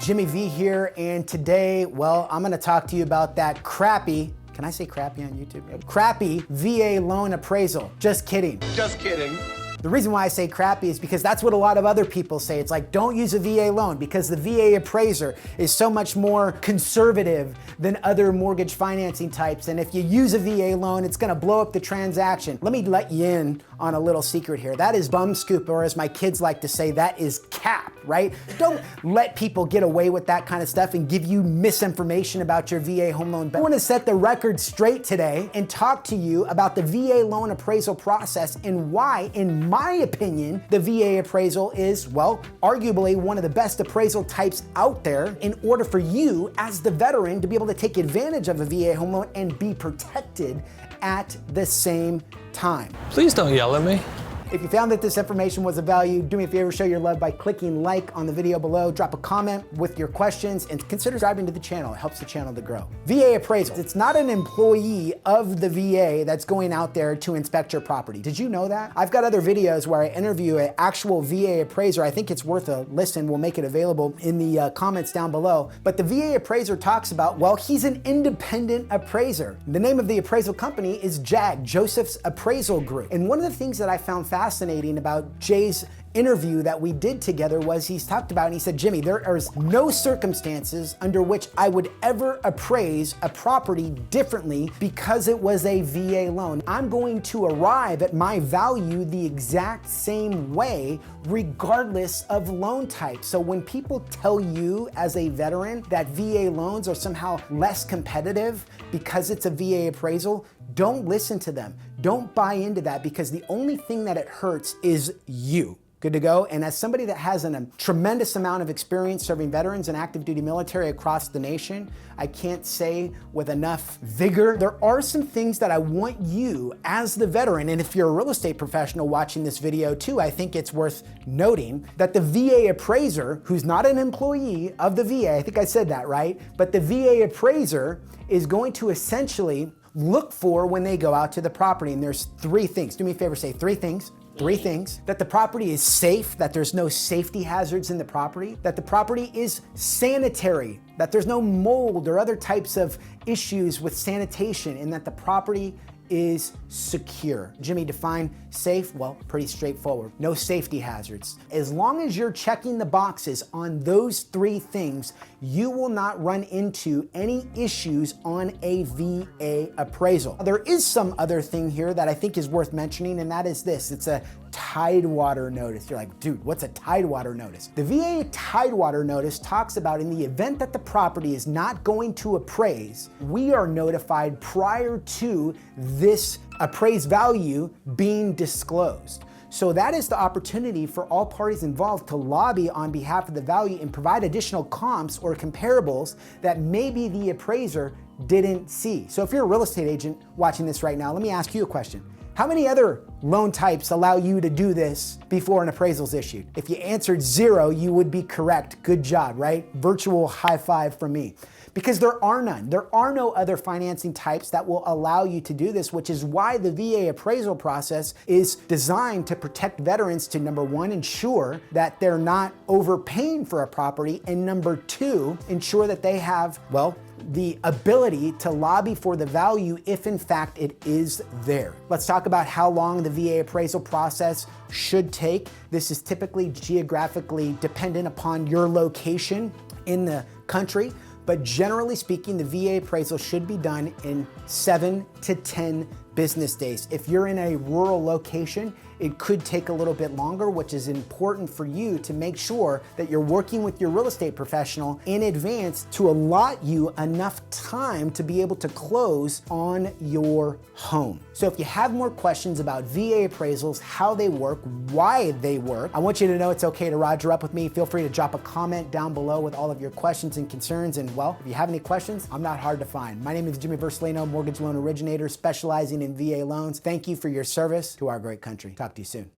Jimmy V here, and today, well, I'm gonna talk to you about that crappy, can I say crappy on YouTube? Crappy VA loan appraisal. Just kidding. Just kidding. The reason why I say crappy is because that's what a lot of other people say. It's like, don't use a VA loan because the VA appraiser is so much more conservative than other mortgage financing types. And if you use a VA loan, it's gonna blow up the transaction. Let me let you in on a little secret here. That is bum scoop, or as my kids like to say, that is cap, right? Don't let people get away with that kind of stuff and give you misinformation about your VA home loan. I wanna set the record straight today and talk to you about the VA loan appraisal process and why, in my opinion, the VA appraisal is, well, arguably one of the best appraisal types out there in order for you as the veteran to be able to take advantage of a VA home loan and be protected at the same time. Please don't yell at me. If you found that this information was of value, do me a favor, show your love by clicking like on the video below, drop a comment with your questions, and consider subscribing to the channel. It helps the channel to grow. VA appraisal. It's not an employee of the VA that's going out there to inspect your property. Did you know that? I've got other videos where I interview an actual VA appraiser. I think it's worth a listen. We'll make it available in the comments down below. But the VA appraiser talks about, well, he's an independent appraiser. The name of the appraisal company is JAG, Joseph's Appraisal Group. And one of the things that I found fascinating about Jay's interview that we did together was he's talked about, and he said, Jimmy, there are no circumstances under which I would ever appraise a property differently because it was a VA loan. I'm going to arrive at my value the exact same way regardless of loan type. So when people tell you as a veteran that VA loans are somehow less competitive because it's a VA appraisal, don't listen to them. Don't buy into that, because the only thing that it hurts is you. Good to go? And as somebody that has a tremendous amount of experience serving veterans and active duty military across the nation, I can't say with enough vigor, there are some things that I want you as the veteran, and if you're a real estate professional watching this video too, I think it's worth noting that the VA appraiser, who's not an employee of the VA, I think I said that right, but the VA appraiser is going to essentially look for when they go out to the property. And there's three things. Do me a favor, say three things. Three things: that the property is safe, that there's no safety hazards in the property, that the property is sanitary, that there's no mold or other types of issues with sanitation, and that the property is secure. Jimmy, define safe? Well, pretty straightforward. No safety hazards. As long as you're checking the boxes on those three things, you will not run into any issues on a VA appraisal. There is some other thing here that I think is worth mentioning, and that is this. It's a Tidewater notice. You're like, dude, what's a Tidewater notice? The VA Tidewater notice talks about in the event that the property is not going to appraise, we are notified prior to this appraised value being disclosed. So that is the opportunity for all parties involved to lobby on behalf of the value and provide additional comps or comparables that maybe the appraiser didn't see. So if you're a real estate agent watching this right now, let me ask you a question. How many other loan types allow you to do this before an appraisal is issued? If you answered 0, you would be correct. Good job, right? Virtual high five from me. Because there are none. There are no other financing types that will allow you to do this, which is why the VA appraisal process is designed to protect veterans to, number one, ensure that they're not overpaying for a property, and number two, ensure that they have, well, the ability to lobby for the value if in fact it is there. Let's talk about how long the VA appraisal process should take. This is typically geographically dependent upon your location in the country, but generally speaking, the VA appraisal should be done in 7 to 10 business days. If you're in a rural location, it could take a little bit longer, which is important for you to make sure that you're working with your real estate professional in advance to allot you enough time to be able to close on your home. So if you have more questions about VA appraisals, how they work, why they work, I want you to know it's okay to Roger up with me. Feel free to drop a comment down below with all of your questions and concerns. And well, if you have any questions, I'm not hard to find. My name is Jimmy Vercellino, mortgage loan originator specializing in VA loans. Thank you for your service to our great country. Talk to you soon.